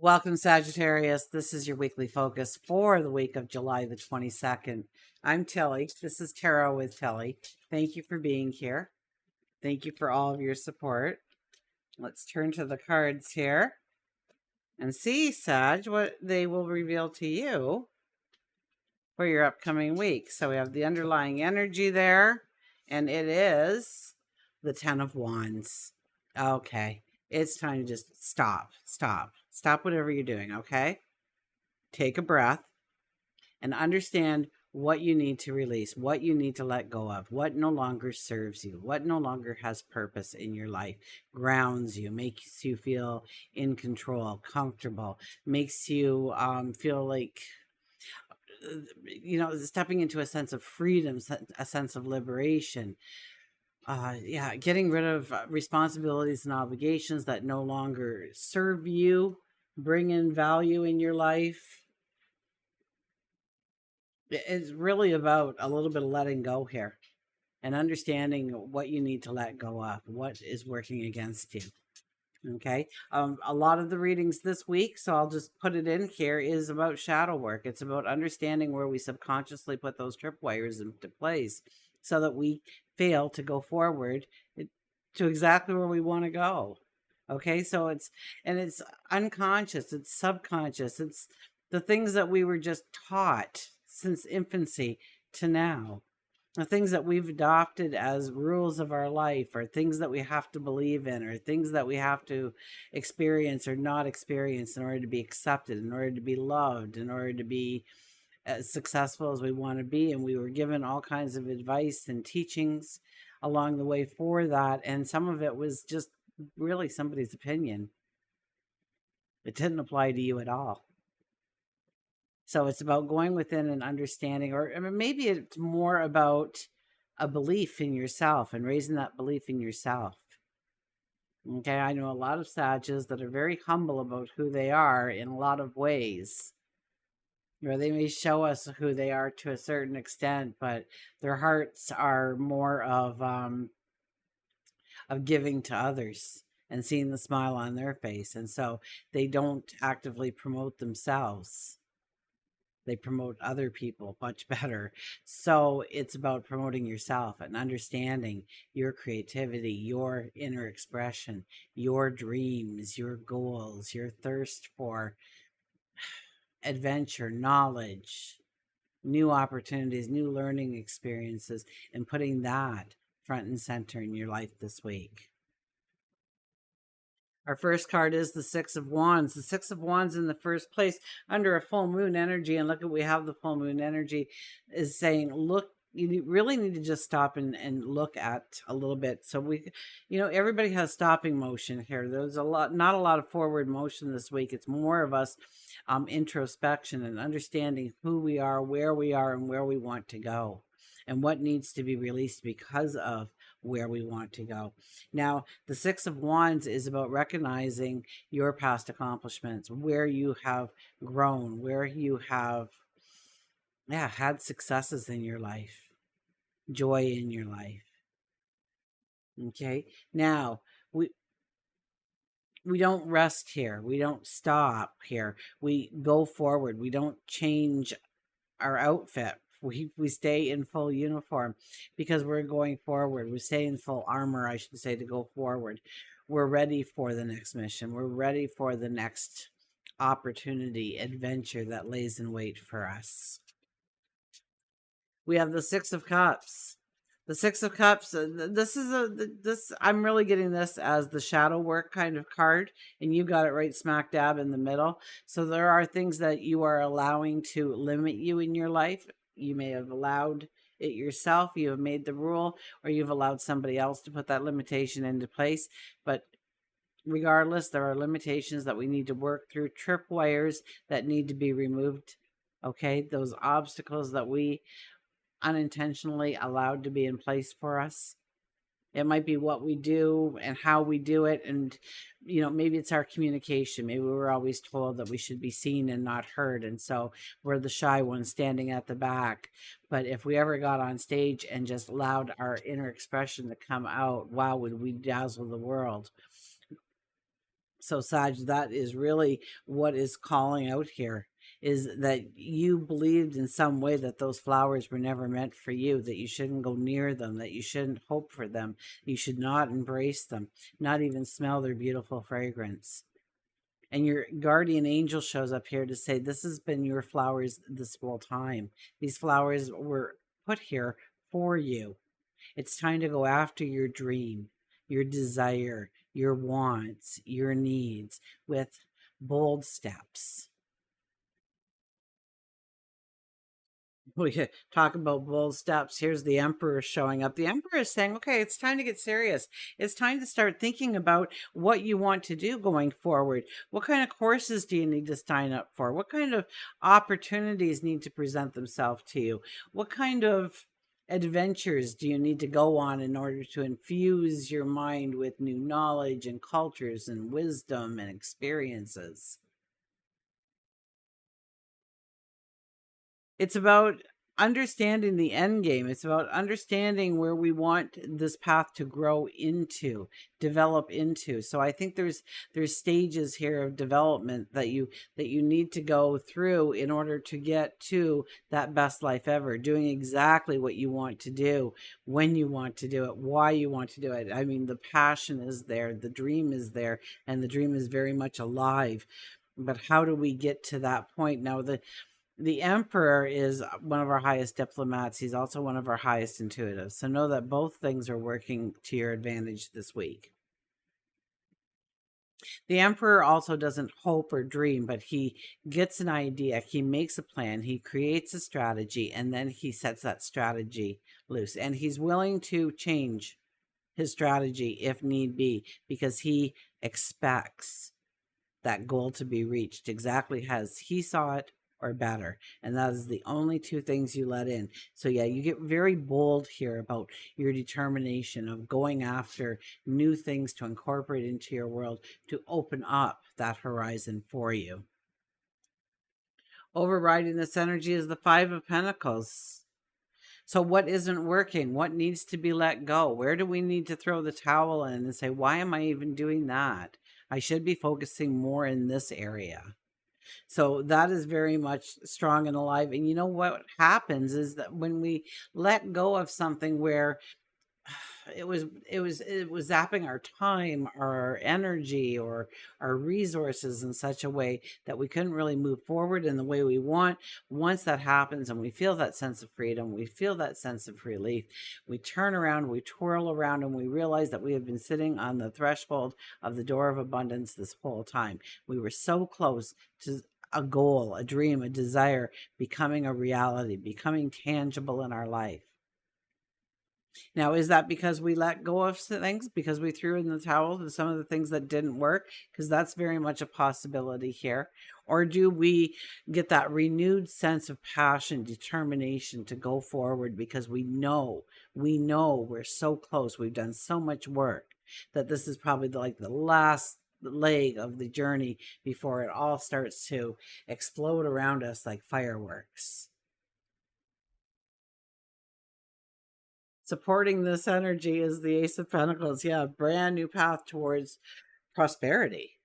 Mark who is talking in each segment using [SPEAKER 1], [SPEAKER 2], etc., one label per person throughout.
[SPEAKER 1] Welcome, Sagittarius. This is your weekly focus for the week of July the 22nd. I'm Tilly. This is Tarot with Tilly. Thank you for being here. Thank you for all of your support. Let's turn to the cards here and see, Sag, what they will reveal to you for your upcoming week. So we have the underlying energy there, and it is the Ten of Wands. Okay, it's time to just stop whatever you're doing, okay? Take a breath and understand what you need to release, what you need to let go of, what no longer serves you, what no longer has purpose in your life, grounds you, makes you feel in control, comfortable, makes you feel like, stepping into a sense of freedom, a sense of liberation. Yeah, getting rid of responsibilities and obligations that no longer serve you, bring in value in your life. It's really about a little bit of letting go here and understanding what you need to let go of, what is working against you. Okay. A lot of the readings this week, so I'll just put it in here, is about shadow work. It's about understanding where we subconsciously put those tripwires into place so that we fail to go forward to exactly where we want to go. Okay. So it's unconscious, it's subconscious, it's the things that we were just taught since infancy to now. The things that we've adopted as rules of our life, or things that we have to believe in, or things that we have to experience or not experience in order to be accepted, in order to be loved, in order to be as successful as we want to be. And we were given all kinds of advice and teachings along the way for that. And some of it was just really somebody's opinion. It didn't apply to you at all. So it's about going within and understanding, or I mean, maybe it's more about a belief in yourself and raising that belief in yourself. Okay, I know a lot of Sages that are very humble about who they are in a lot of ways, where they may show us who they are to a certain extent, but their hearts are more of giving to others and seeing the smile on their face, and so they don't actively promote themselves. They promote other people much better. So it's about promoting yourself and understanding your creativity, your inner expression, your dreams, your goals, your thirst for adventure, knowledge, new opportunities, new learning experiences, and putting that front and center in your life this week. Our first card is the Six of Wands. The Six of Wands in the first place under a full moon energy. And look at, we have the full moon energy is saying, look, you really need to just stop and look at a little bit. So everybody has stopping motion here. There's not a lot of forward motion this week. It's more of us introspection and understanding who we are, and where we want to go, and what needs to be released because of where we want to go. Now, the Six of Wands is about recognizing your past accomplishments, where you have grown, where you have had successes in your life, joy in your life. Okay. Now, we don't rest here. We don't stop here. We go forward. We don't change our outfit. We stay in full uniform because we're going forward. We stay in full armor, I should say, to go forward. We're ready for the next mission. We're ready for the next opportunity, adventure that lays in wait for us. We have the Six of Cups. The Six of Cups, this I'm really getting this as the shadow work kind of card, and you got it right smack dab in the middle. So there are things that you are allowing to limit you in your life. You may have allowed it yourself, you have made the rule, or you've allowed somebody else to put that limitation into place. But regardless, there are limitations that we need to work through, tripwires that need to be removed. Okay, those obstacles that we unintentionally allowed to be in place for us. It might be what we do and how we do it. And, maybe it's our communication. Maybe we were always told that we should be seen and not heard. And so we're the shy ones standing at the back. But if we ever got on stage and just allowed our inner expression to come out, wow, would we dazzle the world. So, Sag, that is really what is calling out here, is that you believed in some way that those flowers were never meant for you, that you shouldn't go near them, that you shouldn't hope for them, you should not embrace them, not even smell their beautiful fragrance. And your guardian angel shows up here to say, this has been your flowers this whole time. These flowers were put here for you. It's time to go after your dream, your desire, your wants, your needs with bold steps. We talk about bold steps. Here's the emperor showing up. The emperor is saying, okay, it's time to get serious. It's time to start thinking about what you want to do going forward. What kind of courses do you need to sign up for? What kind of opportunities need to present themselves to you? What kind of adventures do you need to go on in order to infuse your mind with new knowledge and cultures and wisdom and experiences? It's about understanding the end game. It's about understanding where we want this path to grow into, develop into. So I think there's stages here of development that you need to go through in order to get to that best life ever, doing exactly what you want to do, when you want to do it, why you want to do it. I mean, the passion is there, the dream is there, and the dream is very much alive. But how do we get to that point? Now, the emperor is one of our highest diplomats. He's also one of our highest intuitives. So know that both things are working to your advantage this week. The emperor also doesn't hope or dream, but he gets an idea. He makes a plan. He creates a strategy, and then he sets that strategy loose. And he's willing to change his strategy if need be, because he expects that goal to be reached exactly as he saw it or better. And that is the only two things you let in. So yeah, you get very bold here about your determination of going after new things to incorporate into your world, to open up that horizon for you. Overriding this energy is the Five of Pentacles. So what isn't working? What needs to be let go? Where do we need to throw the towel in and say, why am I even doing that? I should be focusing more in this area. So that is very much strong and alive. And you know what happens is that when we let go of something where it was zapping our time, our energy, or our resources in such a way that we couldn't really move forward in the way we want. Once that happens and we feel that sense of freedom, we feel that sense of relief, we turn around, we twirl around, and we realize that we have been sitting on the threshold of the door of abundance this whole time. We were so close to a goal, a dream, a desire becoming a reality, becoming tangible in our life. Now, is that because we let go of things, because we threw in the towel to some of the things that didn't work? Because that's very much a possibility here. Or do we get that renewed sense of passion, determination to go forward because we know we're so close, we've done so much work that this is probably like the last leg of the journey before it all starts to explode around us like fireworks. Supporting this energy is the Ace of Pentacles. Yeah, brand new path towards prosperity.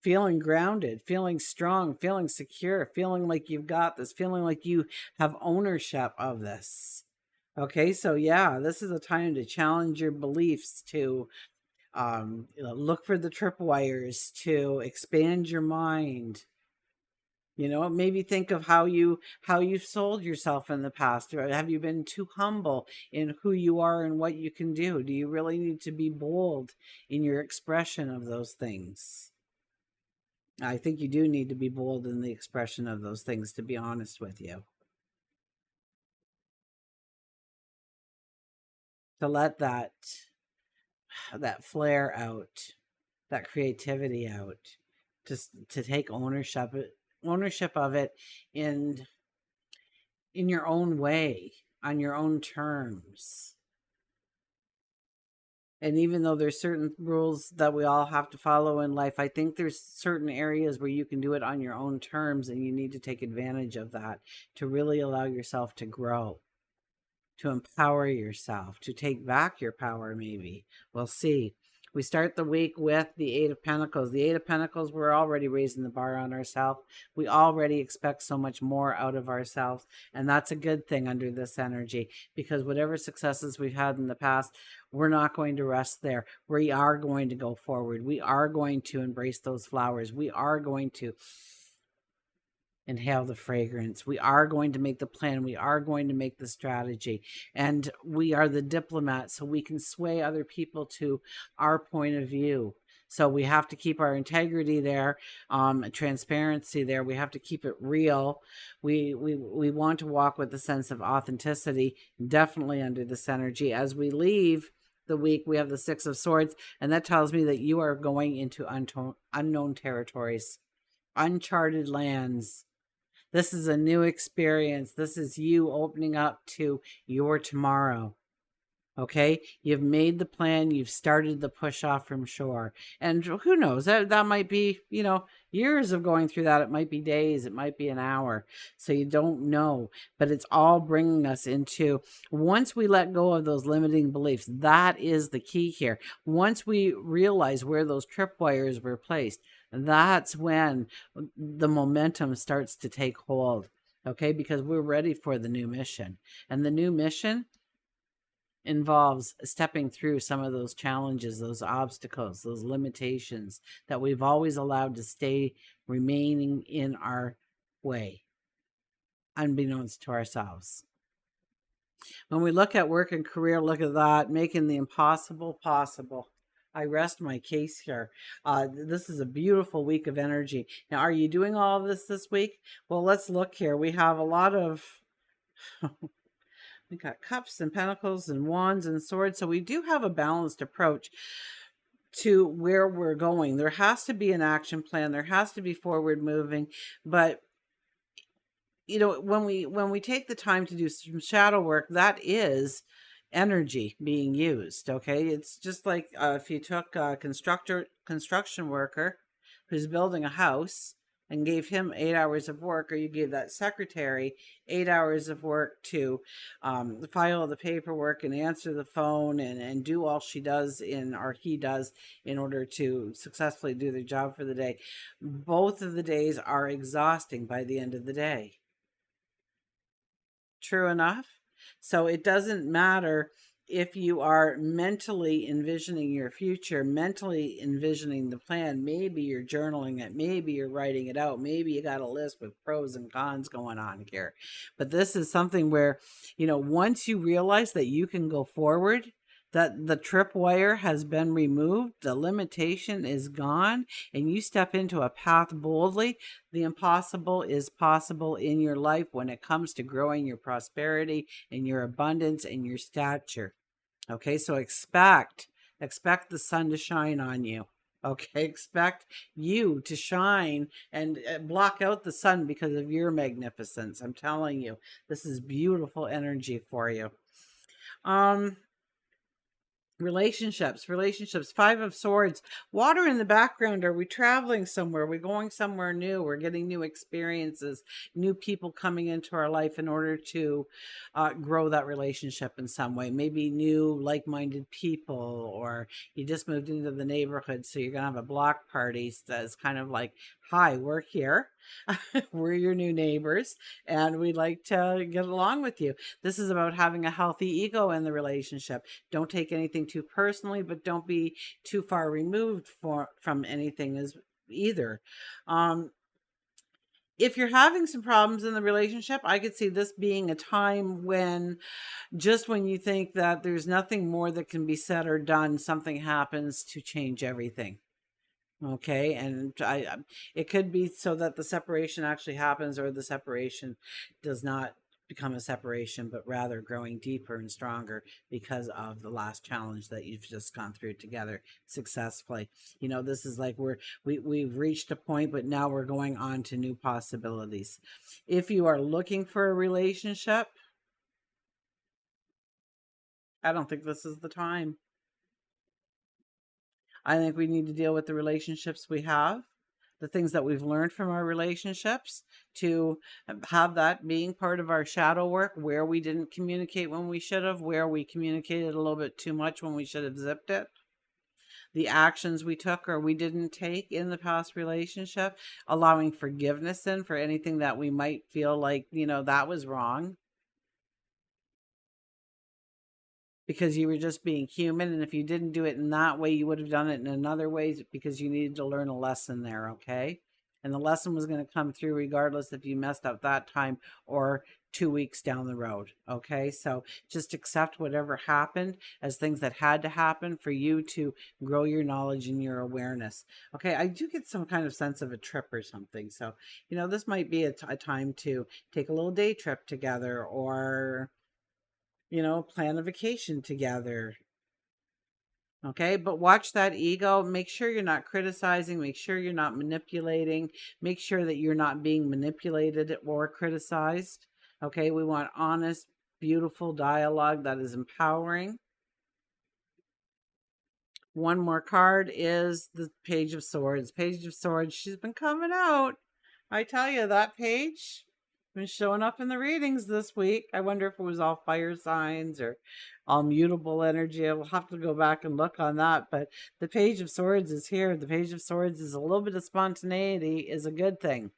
[SPEAKER 1] Feeling grounded, feeling strong, feeling secure, feeling like you've got this, feeling like you have ownership of this. Okay, so yeah, this is a time to challenge your beliefs, to look for the tripwires, to expand your mind. Maybe think of how you've sold yourself in the past. Or have you been too humble in who you are and what you can do? Do you really need to be bold in your expression of those things? I think you do need to be bold in the expression of those things, to be honest with you. To let that flair out, that creativity out, to take ownership of it in your own way, on your own terms. And even though there's certain rules that we all have to follow in life, I think there's certain areas where you can do it on your own terms, and you need to take advantage of that to really allow yourself to grow, to empower yourself, to take back your power, maybe. We'll see. We start the week with the Eight of Pentacles. The Eight of Pentacles, we're already raising the bar on ourselves. We already expect so much more out of ourselves. And that's a good thing under this energy, because whatever successes we've had in the past, we're not going to rest there. We are going to go forward. We are going to embrace those flowers. We are going to inhale the fragrance. We are going to make the plan. We are going to make the strategy. And we are the diplomat, so we can sway other people to our point of view. So we have to keep our integrity there, transparency there. We have to keep it real. We want to walk with a sense of authenticity, definitely under this energy. As we leave the week, we have the Six of Swords, and that tells me that you are going into unknown territories, uncharted lands. This is a new experience. This is you opening up to your tomorrow. Okay, you've made the plan. You've started the push off from shore. And who knows, that might be, years of going through that. It might be days. It might be an hour. So you don't know. But it's all bringing us into, once we let go of those limiting beliefs, that is the key here. Once we realize where those tripwires were placed, that's when the momentum starts to take hold. Okay, because we're ready for the new mission. And the new mission involves stepping through some of those challenges, those obstacles, those limitations that we've always allowed to stay remaining in our way, unbeknownst to ourselves. When we look at work and career, look at that, making the impossible possible. I rest my case here. This is a beautiful week of energy. Now, are you doing all of this week? Well, let's look here. We have a lot of... We got cups and pentacles and wands and swords. So we do have a balanced approach to where we're going. There has to be an action plan. There has to be forward moving. But, when we take the time to do some shadow work, that is energy being used. Okay. It's just like if you took a construction worker who's building a house and gave him 8 hours of work, or you gave that secretary 8 hours of work to file the paperwork and answer the phone and do all she does or he does in order to successfully do their job for the day. Both of the days are exhausting by the end of the day. True enough? So it doesn't matter if you are mentally envisioning your future, mentally envisioning the plan. Maybe you're journaling it, maybe you're writing it out, maybe you got a list with pros and cons going on here. But this is something where, once you realize that you can go forward, that the tripwire has been removed, the limitation is gone, and you step into a path boldly, the impossible is possible in your life when it comes to growing your prosperity and your abundance and your stature. Okay, so expect the sun to shine on you. Okay, expect you to shine and block out the sun because of your magnificence. I'm telling you, this is beautiful energy for you. Relationships, 5 of Swords, water in the background. Are we traveling somewhere? Are we going somewhere new? We're getting new experiences, new people coming into our life in order to grow that relationship in some way. Maybe new like-minded people, or you just moved into the neighborhood, so you're going to have a block party that's kind of like, hi, we're here. We're your new neighbors, and we'd like to get along with you. This is about having a healthy ego in the relationship. Don't take anything too personally, but don't be too far removed from anything either. If you're having some problems in the relationship, I could see this being a time when, just when you think that there's nothing more that can be said or done, something happens to change everything. Okay, and it could be so that the separation actually happens, or the separation does not become a separation, but rather growing deeper and stronger because of the last challenge that you've just gone through together successfully. This is like we've reached a point, but now we're going on to new possibilities. If you are looking for a relationship, I don't think this is the time. I think we need to deal with the relationships we have, the things that we've learned from our relationships, to have that being part of our shadow work, where we didn't communicate when we should have, where we communicated a little bit too much when we should have zipped it. the actions we took or we didn't take in the past relationship, allowing forgiveness in for anything that we might feel like, that was wrong because you were just being human. And if you didn't do it in that way, you would have done it in another way because you needed to learn a lesson there. Okay. And the lesson was going to come through regardless if you messed up that time or 2 weeks down the road. Okay. So just accept whatever happened as things that had to happen for you to grow your knowledge and your awareness. Okay. I do get some kind of sense of a trip or something. So, this might be a time to take a little day trip together or plan a vacation together. Okay, but watch that ego. Make sure you're not criticizing. Make sure you're not manipulating. Make sure that you're not being manipulated or criticized. Okay, we want honest, beautiful dialogue that is empowering. One more card is the Page of Swords. Page of Swords, she's been coming out. I tell you, that page been showing up in the readings this week. I wonder if it was all fire signs or all mutable energy. I will have to go back and look on that. But the Page of Swords is here. The Page of Swords is a little bit of spontaneity is a good thing.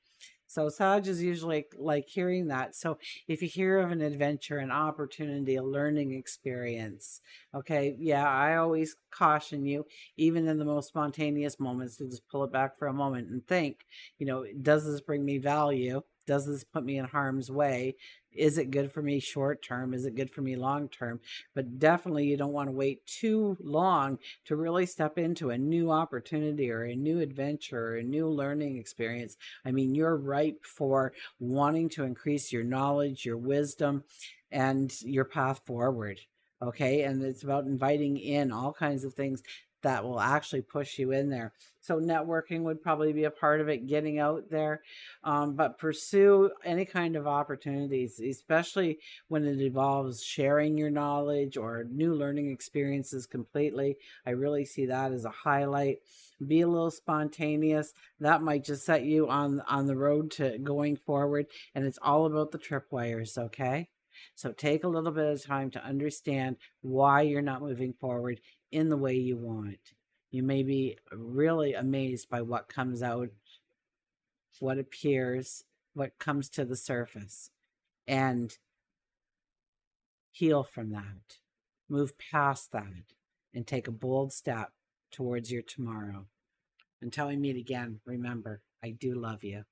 [SPEAKER 1] So Sag is usually like hearing that. So if you hear of an adventure, an opportunity, a learning experience, okay, yeah, I always caution you, even in the most spontaneous moments, to just pull it back for a moment and think, does this bring me value? Does this put me in harm's way? Is it good for me short term? Is it good for me long term? But definitely you don't want to wait too long to really step into a new opportunity or a new adventure or a new learning experience. I mean, you're ripe for wanting to increase your knowledge, your wisdom, and your path forward. Okay. And it's about inviting in all kinds of things that will actually push you in there. So networking would probably be a part of it, getting out there, but pursue any kind of opportunities, especially when it involves sharing your knowledge or new learning experiences completely. I really see that as a highlight. Be a little spontaneous. That might just set you on the road to going forward. And it's all about the tripwires, okay? So take a little bit of time to understand why you're not moving forward in the way you want. You may be really amazed by what comes out, what appears, what comes to the surface, and heal from that. Move past that and take a bold step towards your tomorrow. Until we meet again, remember, I do love you.